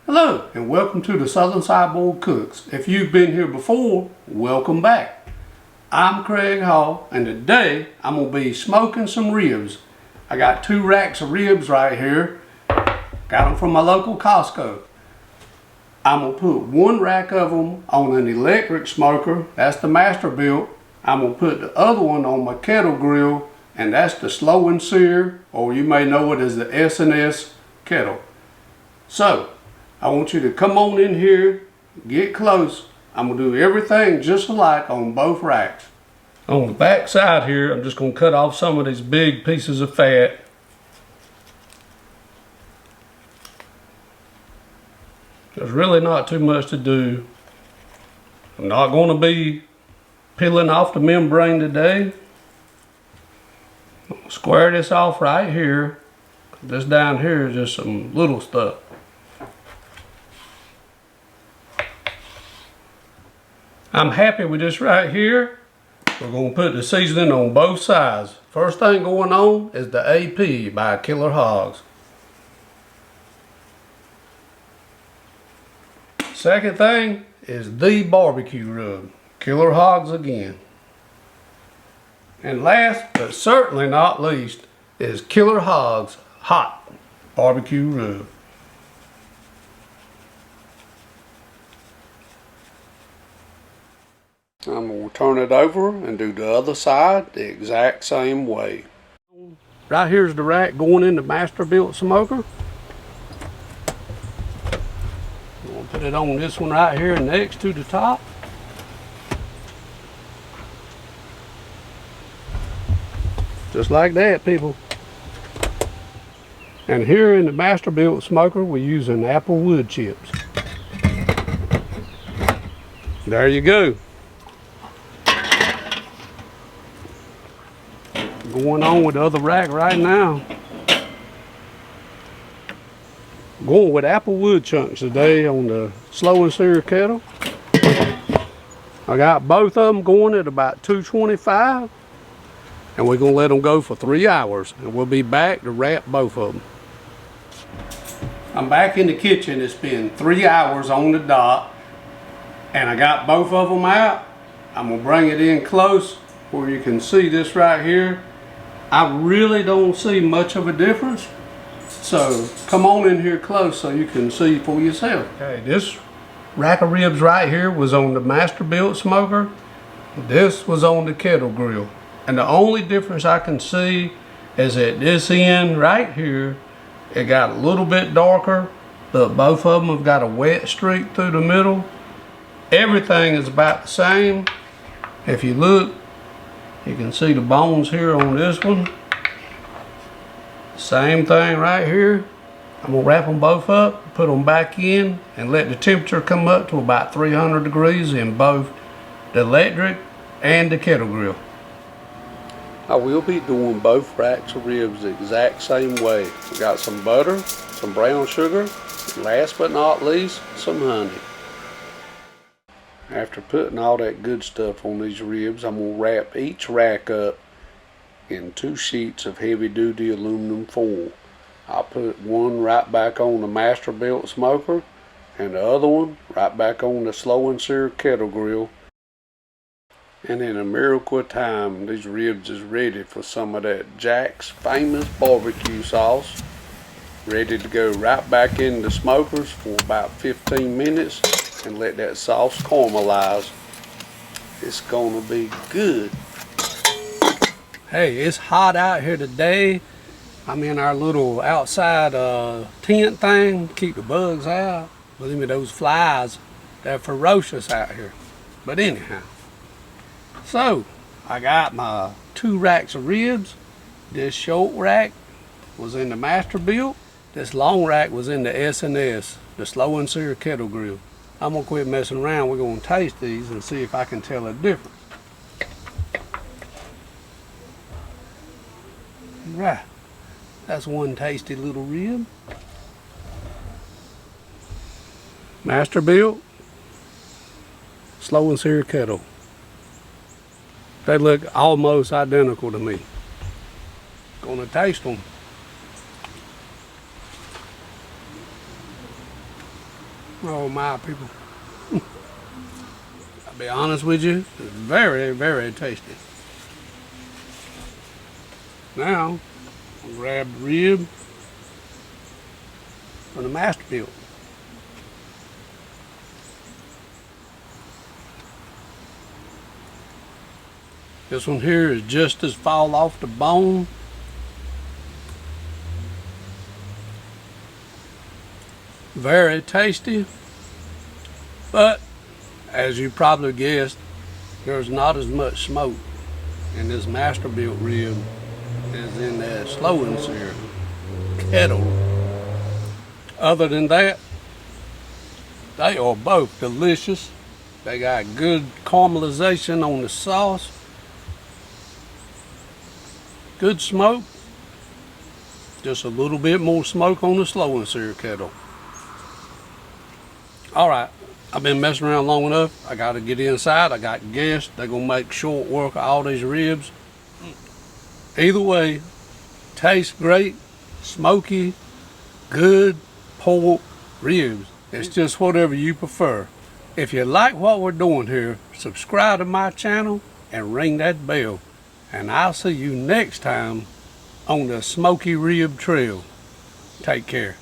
Hello and welcome to the Southern Sideboard Cooks. If you've been here before, welcome back. I'm Craig Hall and today I'm going to be smoking some ribs. I got 2 racks of ribs right here. Got them from my local Costco. I'm going to put 1 rack of them on an electric smoker. That's the Masterbuilt. I'm going to put the other one on my kettle grill, and that's the slow and sear, or you may know it as the SNS kettle. So I want you to come on in here, get close. I'm going to do everything just alike on both racks. On the back side here, I'm just going to cut off some of these big pieces of fat. There's really not too much to do. I'm not going to be peeling off the membrane today. I'm going to square this off right here. This down here is just some little stuff. I'm happy with this right here. We're going to put the seasoning on both sides. First thing going on is the AP by Killer Hogs. Second thing is the barbecue rub. Killer Hogs again. And last but certainly not least is Killer Hogs hot barbecue rub. I'm going to turn it over and do the other side the exact same way. Right here's the rack going in the Masterbuilt smoker. I'm going to put it on this one right here next to the top. Just like that, people. And here in the Masterbuilt smoker we're using apple wood chips. There you go. Going on with the other rack right now. Going with apple wood chunks today on the slow and sear kettle. I got both of them going at about 225, and we're gonna let them go for 3 hours, and we'll be back to wrap both of them. I'm back in the kitchen. It's been 3 hours on the dot, and I got both of them out. I'm gonna bring it in close where you can see this right here. I really don't see much of a difference, so come on in here close so you can see for yourself. Okay, this rack of ribs right here was on the Masterbuilt smoker. This was on the kettle grill, and the only difference I can see is at this end right here, it got a little bit darker, but both of them have got a wet streak through the middle. Everything is about the same. If you look, you can see the bones here on this one. Same thing right here. I'm gonna wrap them both up, put them back in, and let the temperature come up to about 300 degrees in both the electric and the kettle grill. I will be doing both racks of ribs the exact same way. We got some butter, some brown sugar, and last but not least, some honey. After putting all that good stuff on these ribs, I'm going to wrap each rack up in 2 sheets of heavy-duty aluminum foil. I'll put one right back on the Masterbuilt smoker and the other one right back on the slow and sear kettle grill. And in a miracle of time, these ribs is ready for some of that Jack's famous barbecue sauce. Ready to go right back in the smokers for about 15 minutes. And let that sauce caramelize. It's gonna be good. Hey, it's hot out here today. I'm in our little outside tent thing, keep the bugs out. Believe me, those flies, they're ferocious out here. But anyhow, so I got my 2 racks of ribs. This short rack was in the Masterbuilt. This long rack was in the SNS, the slow and sear kettle grill. I'm gonna quit messing around. We're gonna taste these and see if I can tell a difference. Right, that's one tasty little rib. Masterbuilt, slow and sear kettle. They look almost identical to me. Gonna taste them. Oh my people. I'll be honest with you, it's very, very tasty. Now, I'll grab the rib from the Masterbuilt. This one here is just as fall off the bone. Very tasty, but as you probably guessed, there's not as much smoke in this Masterbuilt rib as in that slow and sear kettle. Other than that, they are both delicious. They got good caramelization on the sauce, good smoke, just a little bit more smoke on the slow and sear kettle. All right, I've been messing around long enough. I got to get inside. I got guests. They're going to make short work of all these ribs. Either way, tastes great, smoky, good pork ribs. It's just whatever you prefer. If you like what we're doing here, subscribe to my channel and ring that bell. And I'll see you next time on the Smoky Rib Trail. Take care.